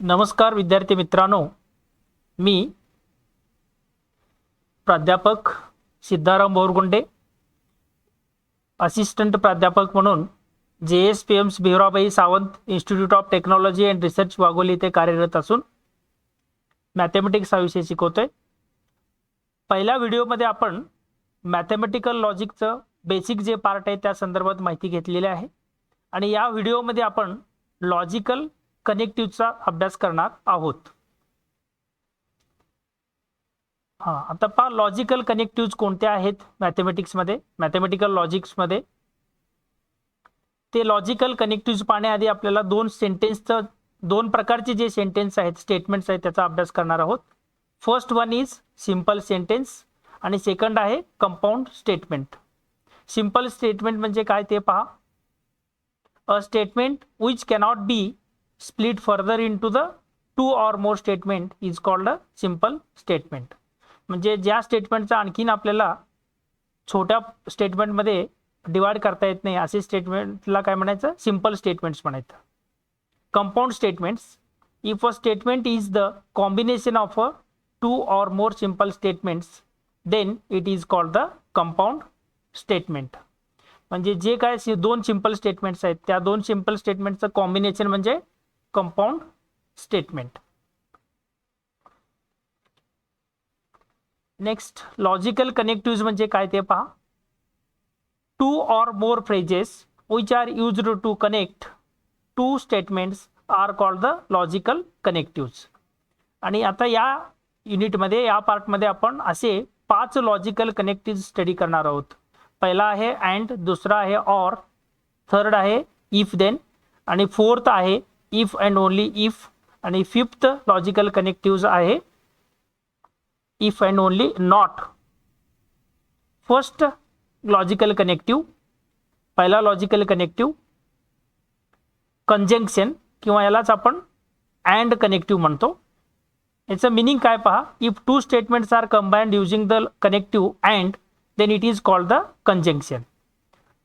नमस्कार विद्यार्थी मित्रांनो, मी प्राध्यापक सिद्धाराम बोरगुंडे, असिस्टंट प्राध्यापक म्हणून JSPMS Bhivrabai Sawant institute of technology and research Wagholi येथे कार्यरत असून मॅथमॅटिक्स हा विषय शिकवतोय। पहिल्या व्हिडिओमध्ये आपण मॅथमॅटिकल लॉजिकचं बेसिक जे पार्ट आहे त्या संदर्भात माहिती घेतलेली आहे आणि या व्हिडिओमध्ये आपण लॉजिकल कनेक्टिव्हचा अभ्यास करणार आहोत। आता पहा लॉजिकल कनेक्टिव्ह्ज कोणते आहेत मॅथमॅटिक्स मध्ये, मॅथमॅटिकल लॉजिक्स मध्ये। ते लॉजिकल कनेक्टिव्ह्ज पाहण्याआधी आपल्याला दोन प्रकारचे जे सेंटेन्स आहेत, स्टेटमेंट्स आहेत, त्याचा अभ्यास करणार आहोत। First one is simple sentence आणि सेकंड आहे कंपाऊंड स्टेटमेंट। सिंपल स्टेटमेंट म्हणजे काय ते पहा। A statement which cannot be split further into the two or more statement is called a simple statement। म्हणजे ज्या स्टेटमेंटचा आणखीन आपल्याला छोट्या स्टेटमेंटमध्ये डिवाइड करता येत नाही असे स्टेटमेंटला काय म्हणायचं, सिंपल स्टेटमेंट्स म्हणायचं। Compound statements, if a statement is the combination of a two or more simple statements then it is called the compound statement. म्हणजे जे काय दोन सिंपल स्टेटमेंट्स आहेत त्या दोन सिंपल स्टेटमेंटचं कॉम्बिनेशन म्हणजे compound statement. Next logical connectives म्हणजे काय ते पहा। Two or more phrases which are used to connect two statements are called the logical connectives। आणि आता या युनिटमध्ये या पार्टमध्ये आपण असे 5 लॉजिकल कनेक्टिव्ह स्टडी करणार आहोत। पहिला आहे अँड, दुसरा आहे ऑर, थर्ड आहे इफ देन आणि फोर्थ आहे इफ अँड ओनली इफ आणि फिफ्थ लॉजिकल कनेक्टिव्ह आहे if and only not. First logical connective, पहिला लॉजिकल कनेक्टिव्ह कंजंक्शन किंवा यालाच आपण अँड कनेक्टिव्ह म्हणतो। याचं मीनिंग काय पहा। If two statements are combined using the connective and then it is called the conjunction.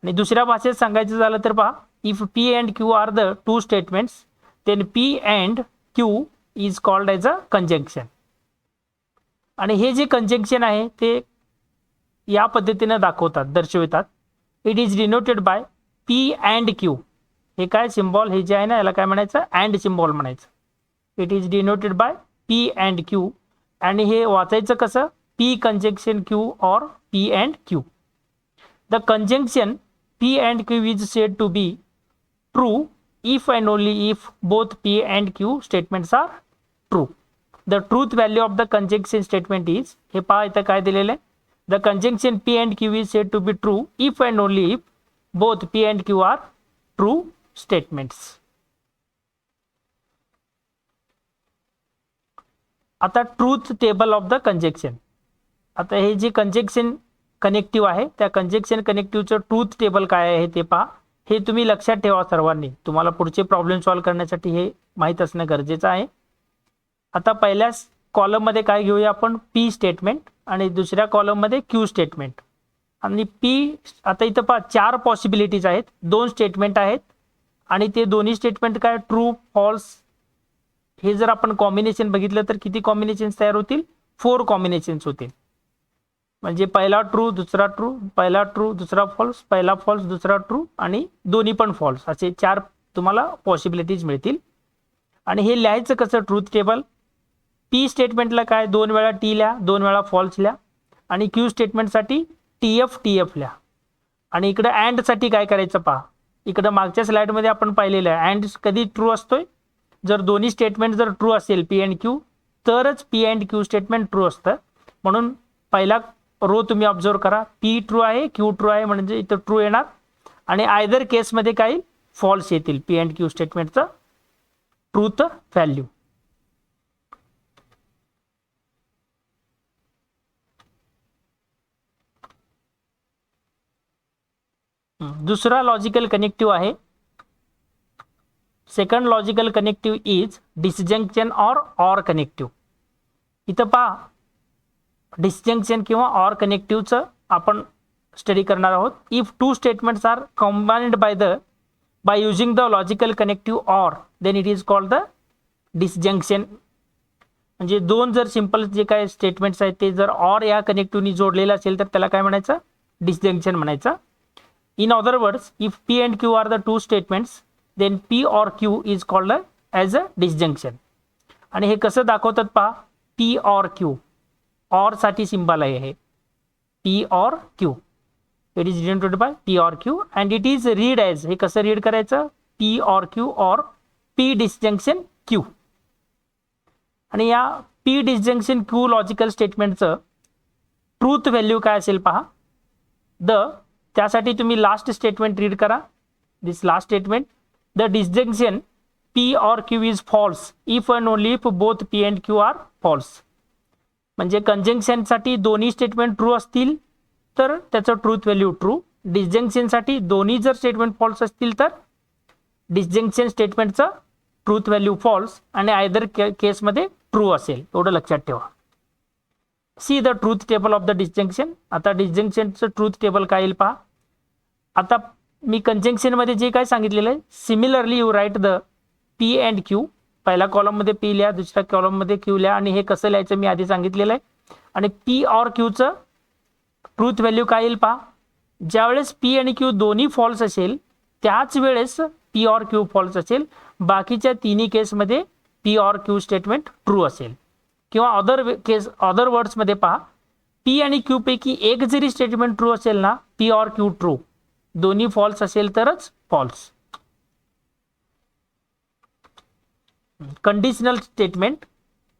आणि दुसऱ्या भाषेत सांगायचं झालं तर पहा, if p and Q are the two statements then p and q is called as a conjunction. आणि हे जे कंजंक्शन आहे ते या पद्धतीने दाखवतात, दर्शवितात। It is denoted by p and Q. हे काय सिम्बॉल हे जे आहे ना याला काय म्हणायचं, अँड सिम्बॉल म्हणायचं। It is denoted by p and q आणि हे वाचायचं कसं, पी कंजंक्शन क्यू और p and q. The conjunction p and q is said to be true if and only if both P and q statements are true. The truth value of the conjunction statement is, हे पहा इथं काय दिलेलं आहे, the conjunction p and q is said to be true if and only if both P and Q are true statements. आता truth table of the conjunction. आता हे जे कंजंक्शन कनेक्टिव्ह आहे त्या कंजंक्शन कनेक्टिव्हचं ट्रूथ टेबल काय आहे ते पहा। हे तुम्ही लक्षात ठेवा सर्वांनी, तुम्हाला पुढचे प्रॉब्लेम सॉल्व्ह करण्यासाठी हे माहीत असणं गरजेचं आहे। आता पहिल्या कॉलम मध्ये काय घेऊया आपण, पी स्टेटमेंट आणि दुसऱ्या कॉलम मध्ये क्यू स्टेटमेंट। आणि पी आता इथं पहा 4 पॉसिबिलिटीज आहेत, 2 स्टेटमेंट आहेत आणि ते दोन्ही स्टेटमेंट काय ट्रू फॉल्स। हे जर आपण कॉम्बिनेशन बघितलं तर किती कॉम्बिनेशन्स तयार होतील, 4 कॉम्बिनेशन्स होतील। म्हणजे पहिला ट्रू, दुसरा ट्रू, पहिला ट्रू, दुसरा फॉल्स, पहिला फॉल्स, दुसरा ट्रू आणि दोन्ही पण फॉल्स, असे 4 तुम्हाला पॉसिबिलिटीज मिळतील। आणि हे लिहायचं कसं ट्रूथ टेबल, पी स्टेटमेंटला काय 2 वेळा टी लिहा, 2 वेळा फॉल्स लिहा आणि क्यू स्टेटमेंटसाठी टीएफ लिहा। आणि इकडे अँड साठी काय करायचं पहा, इकडे मागच्या स्लाइडमध्ये आपण पाहिलेलं आहे अँड कधी ट्रू असतोय, जर दोन्ही स्टेटमेंट जर ट्रू असेल पी अँड क्यू तरच P and Q statement true असतं। म्हणून पहिला रो तुम्ही ऑब्झर्व करा, पी ट्रू आहे क्यू ट्रू आहे म्हणजे इथं ट्रू येणार आणि आयदर केसमध्ये काही फॉल्स येतील पी अँड क्यू स्टेटमेंटचं ट्रूथ व्हॅल्यू। दुसरा लॉजिकल कनेक्टिव्ह आहे, second logical connective is disjunction or connective. इथं पहा डिसजंक्शन किंवा और कनेक्टिव्हचं आपण स्टडी करणार आहोत। If two statements are combined by using the logical connective or then it is called the disjunction म्हणजे दोन जर सिंपल जे काय स्टेटमेंट्स आहेत ते जर ऑर या कनेक्टिव्हनी जोडलेलं असेल तर त्याला काय म्हणायचं, डिसजंक्शन म्हणायचं. In other words, if p and Q are the two statements then p or Q is called as a disjunction. आणि हे कसं दाखवतात पहा, पी ऑर क्यू, ऑर साठी सिंबल आहे हे p or q. It is denoted by p or q and it is read as, हे कसं रीड करायचं, p or q or p disjunction q. आणि या p disjunction q logical स्टेटमेंटचं truth value काय असेल पहा. त्यासाठी तुम्ही लास्ट स्टेटमेंट रीड करा. This last statement, the disjunction P or Q is false if and only if both P and Q are false. म्हणजे कंजंक्शनसाठी दोन्ही स्टेटमेंट ट्रू असतील तर त्याचं ट्रूथ व्हॅल्यू ट्रू. डिसजंक्शनसाठी दोन्ही जर स्टेटमेंट फॉल्स असतील तर डिसजंक्शन स्टेटमेंटचं ट्रूथ व्हॅल्यू फॉल्स आणि आयदर केसमध्ये ट्रू असेल, एवढं लक्षात ठेवा. See the truth table of the disjunction. आता डिसजंक्शनचं ट्रूथ टेबल काय येईल पहा. आता मी कंजंक्शनमध्ये जे काय सांगितलेलं आहे, similarly you write the P and Q. पहिल्या कॉलममध्ये पी लिहा, दुसऱ्या कॉलममध्ये क्यू लिहा. आणि हे कसं लिहायचं मी आधी सांगितलेलं आहे. आणि पी ऑर क्यूचं ट्रूथ व्हॅल्यू काय येईल पहा. ज्यावेळेस पी आणि क्यू दोन्ही फॉल्स असेल त्याच वेळेस पी ऑर क्यू फॉल्स असेल, बाकीच्या तिन्ही केसमध्ये P or Q statement true असेल. किंवा अदर वर्ड्समध्ये पहा, पी आणि क्यू पैकी एक जरी स्टेटमेंट ट्रू असेल ना, पी ऑर क्यू ट्रू, दोन्ही फॉल्स असेल तरच फॉल्स. कंडिशनल स्टेटमेंट,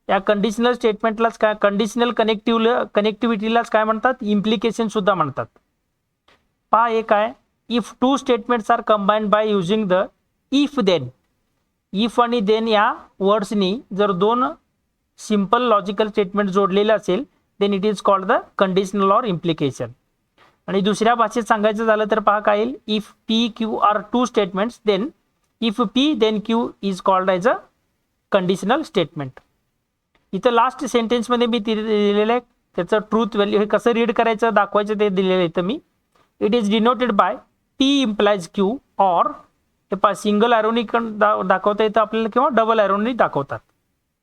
या कंडिशनल स्टेटमेंटलाच काय, कंडिशनल कनेक्टिव्हिटीलाच काय म्हणतात, इम्प्लिकेशन सुद्धा म्हणतात. पहा हे काय, if two statements are combined by using the if then. If आणि देन या वर्ड्सनी जर दोन सिंपल लॉजिकल स्टेटमेंट जोडलेले असेल then it is called the conditional or implication. आणि दुसऱ्या भाषेत सांगायचं झालं तर पहा काय येईल, if p q are two statements then if P then q is called as a conditional statement. इथं लास्ट सेंटेन्समध्ये मी दिलेलं आहे त्याचं ट्रूथ व्हॅल्यू हे कसं रीड करायचं दाखवायचं ते दिलेलं आहे इथं मी. It is denoted by P implies Q or, हे पहा सिंगल ॲरोनी दाखवता येतं आपल्याला किंवा डबल ॲरोनी दाखवतात,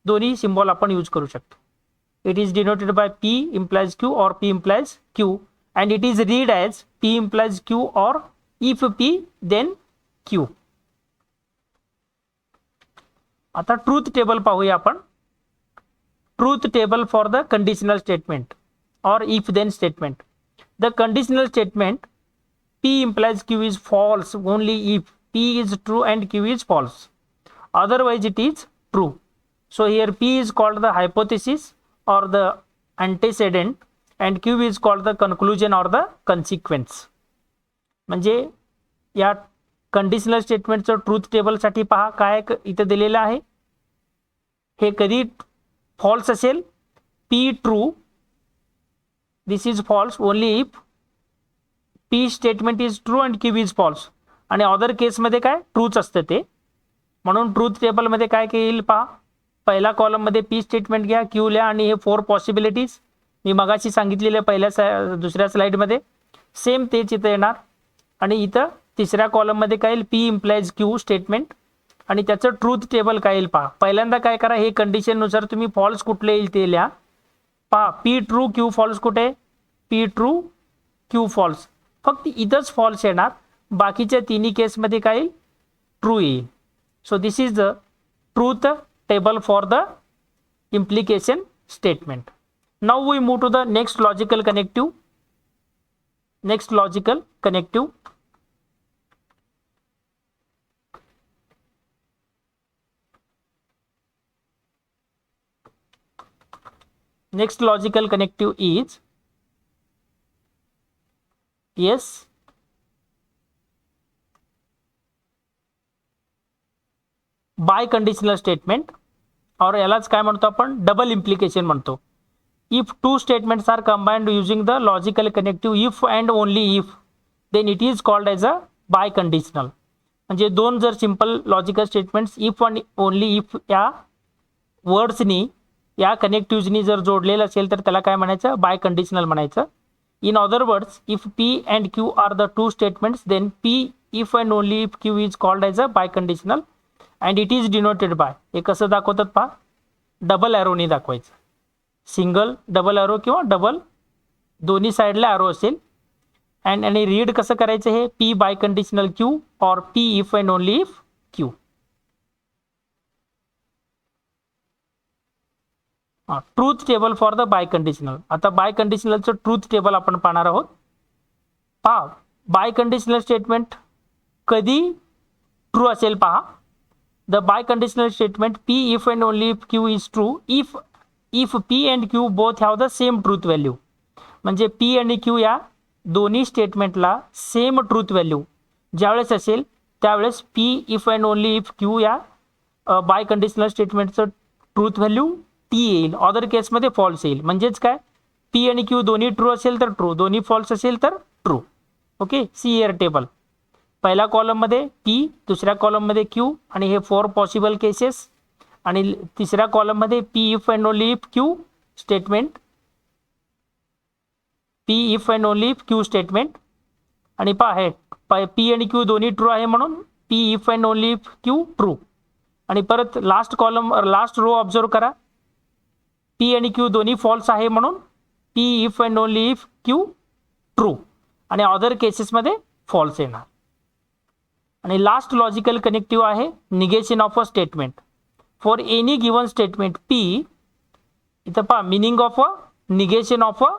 दोन्ही सिम्बॉल आपण यूज करू शकतो. It is denoted by P implies Q or P implies Q and it is read as P implies Q or if P then Q. आता ट्रूथ टेबल पाहूया आपण. Truth table for the conditional statement or if then statement. The conditional statement P implies Q is false only if P is true and Q is false. Otherwise it is true. So here P is called the hypothesis or the antecedent and Q is called the conclusion or the consequence. म्हणजे या conditional स्टेटमेंटचं truth टेबलसाठी पहा काय इथं दिलेलं आहे. हे कधी फॉल्स असेल, P true, this is false only if p statement is true and q is false. आणि अदर केसमध्ये काय ट्रूच असतं ते. म्हणून ट्रूथ टेबलमध्ये काय येईल पहा, पहिल्या कॉलममध्ये पी स्टेटमेंट घ्या, क्यू लिहा आणि हे 4 पॉसिबिलिटीज मी मगाशी सांगितलेले दुसऱ्या स्लाईडमध्ये सेम तेच इथं येणार. आणि इथं तिसऱ्या कॉलममध्ये काय येईल, पी इम्प्लाइज क्यू स्टेटमेंट आणि त्याचं ट्रूथ टेबल काय येईल पहा. पहिल्यांदा काय करा, हे कंडिशननुसार तुम्ही फॉल्स कुठले येईल ते लिहा. पहा पी ट्रू क्यू फॉल्स कुठे, पी ट्रू क्यू फॉल्स, फक्त इथंच फॉल्स येणार, बाकीच्या तिन्ही केसमध्ये काय येईल, ट्रू येईल. So this is the truth table for the implication statement. Now we move to the next logical connective. Next logical connective, next logical connective is yes biconditional statement और यालाच काय म्हणतो आपण, डबल इम्प्लिकेशन म्हणतो. If two statements are combined using the logical connective if and only if then it is called as a biconditional. म्हणजे दोन जर simple logical statements if आणि ओनली इफ या वर्ड्सनी या कनेक्टिव्हनी जर जोडलेलं असेल तर त्याला काय म्हणायचं, बाय कंडिशनल म्हणायचं. In other words, if p and Q are the two statements then p if and only if q is called as a biconditional and it is denoted by, हे कसं दाखवतात पहा, double ॲरोनी दाखवायचं. Single double arrow किंवा double दोन्ही साईडला arrow असेल. अँड आणि रीड कसं करायचं हे, p biconditional q or p if and only if q. Truth table for the biconditional. आता बाय कंडिशनलचं ट्रूथ टेबल आपण पाहणार आहोत. पहा, बाय कंडिशनल स्टेटमेंट कधी ट्रू असेल पहा. The biconditional statement p if and only if q is true if p and q both have the same truth value. म्हणजे पी आणि क्यू या दोन्ही स्टेटमेंटला सेम ट्रूथ व्हॅल्यू ज्यावेळेस असेल त्यावेळेस P if and only if Q या biconditional स्टेटमेंटचं ट्रूथ व्हॅल्यू टी येईल. अदर केसमध्ये फॉल्स येईल. म्हणजेच काय, पी आणि क्यू दोन्ही ट्रू असेल तर ट्रू, दोन्ही फॉल्स असेल तर true. Okay, see here table. पहिल्या कॉलममध्ये पी, दुसऱ्या कॉलममध्ये क्यू आणि हे 4 पॉसिबल केसेस. आणि तिसऱ्या कॉलममध्ये P if and only if Q statement, p if and only if Q statement. आणि पहा हे पी आणि क्यू दोन्ही ट्रू आहे म्हणून p if and only if q true. आणि परत last column last row observe करा, पी आणि क्यू दोन्ही फॉल्स आहे म्हणून p if and only if q true आणि अदर केसेसमध्ये फॉल्स येणार. आणि लास्ट लॉजिकल कनेक्टिव्ह आहे negation of a statement. For any given statement p, इथं पहा meaning of a negation of a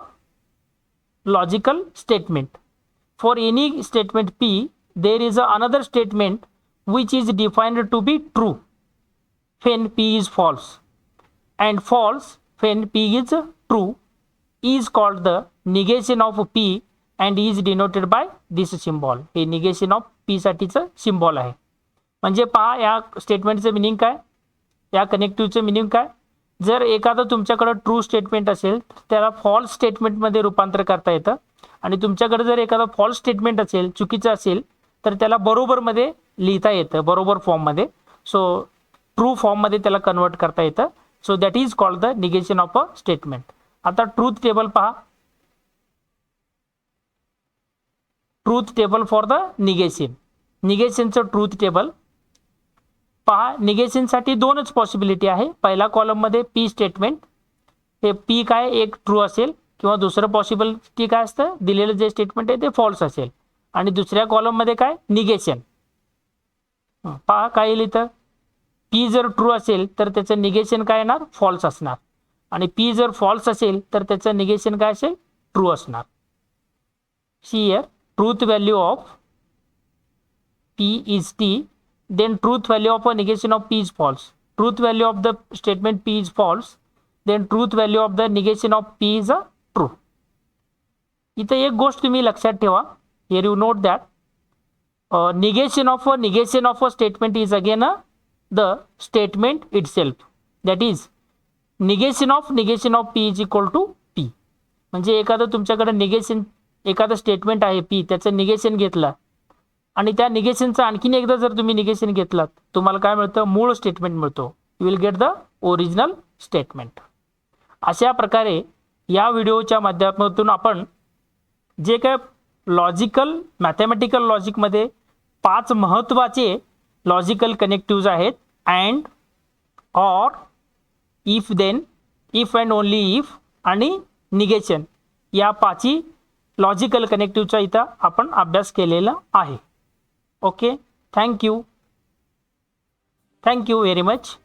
logical statement. For any statement p there is another statement which is defined to be true when p is false and false when p is true is called the negation of p and is denoted by this symbol. हे negation of p साठीचं symbol आहे. म्हणजे पहा या स्टेटमेंटचं meaning काय, या कनेक्टिव्हचं meaning काय. जर एखादं तुमच्याकडे ट्रू स्टेटमेंट असेल तर त्याला फॉल्स स्टेटमेंटमध्ये रूपांतर करता येतं. आणि तुमच्याकडे जर एखादं फॉल्स स्टेटमेंट असेल, चुकीचं असेल, तर त्याला बरोबरमध्ये लिहिता येतं, बरोबर फॉर्ममध्ये. सो ट्रू फॉर्ममध्ये त्याला कन्वर्ट करता येतं. So that is called the negation of a statement. आता ट्रूथ टेबल पहा, truth table for the negation. निगेशनचं ट्रूथ टेबल पहा. निगेशनसाठी दोनच पॉसिबिलिटी आहे. पहिल्या कॉलममध्ये पी स्टेटमेंट, हे पी काय एक ट्रू असेल किंवा दुसरं पॉसिबिलिटी काय असतं, दिलेलं जे स्टेटमेंट आहे ते फॉल्स असेल. आणि दुसऱ्या कॉलममध्ये काय निगेशन. पहा काय येईल इथं, पी जर ट्रू असेल तर त्याचं निगेशन काय येणार, फॉल्स असणार. आणि पी जर फॉल्स असेल तर त्याचं निगेशन काय असेल, ट्रू असणार. See here, truth value of p is T, then truth value of a negation of p is false. Truth value of the statement p is false, then truth value of the negation of p is a true. इथं एक गोष्ट तुम्ही लक्षात ठेवा, here you note that negation of a statement is again the statement itself, that is negation of p is equal to p. म्हणजे एखादं तुमच्याकडे negation, एखादं स्टेटमेंट आहे पी, त्याचं निगेशन घेतलं आणि त्या निगेशनचं आणखीन एकदा जर तुम्ही निगेशन घेतलात, तुम्हाला काय मिळतं, मूळ स्टेटमेंट मिळतो. You will get the original statement. अशा प्रकारे या व्हिडिओच्या माध्यमातून आपण जे काय लॉजिकल मॅथमॅटिकल लॉजिकमध्ये 5 महत्त्वाचे लॉजिकल कनेक्टिव्ज आहेत, and, or, if, then, if and only if आणि निगेशन, या 5 लॉजिकल कनेक्टिव्हचा इथं आपण अभ्यास केलेला आहे. Okay, thank you very much.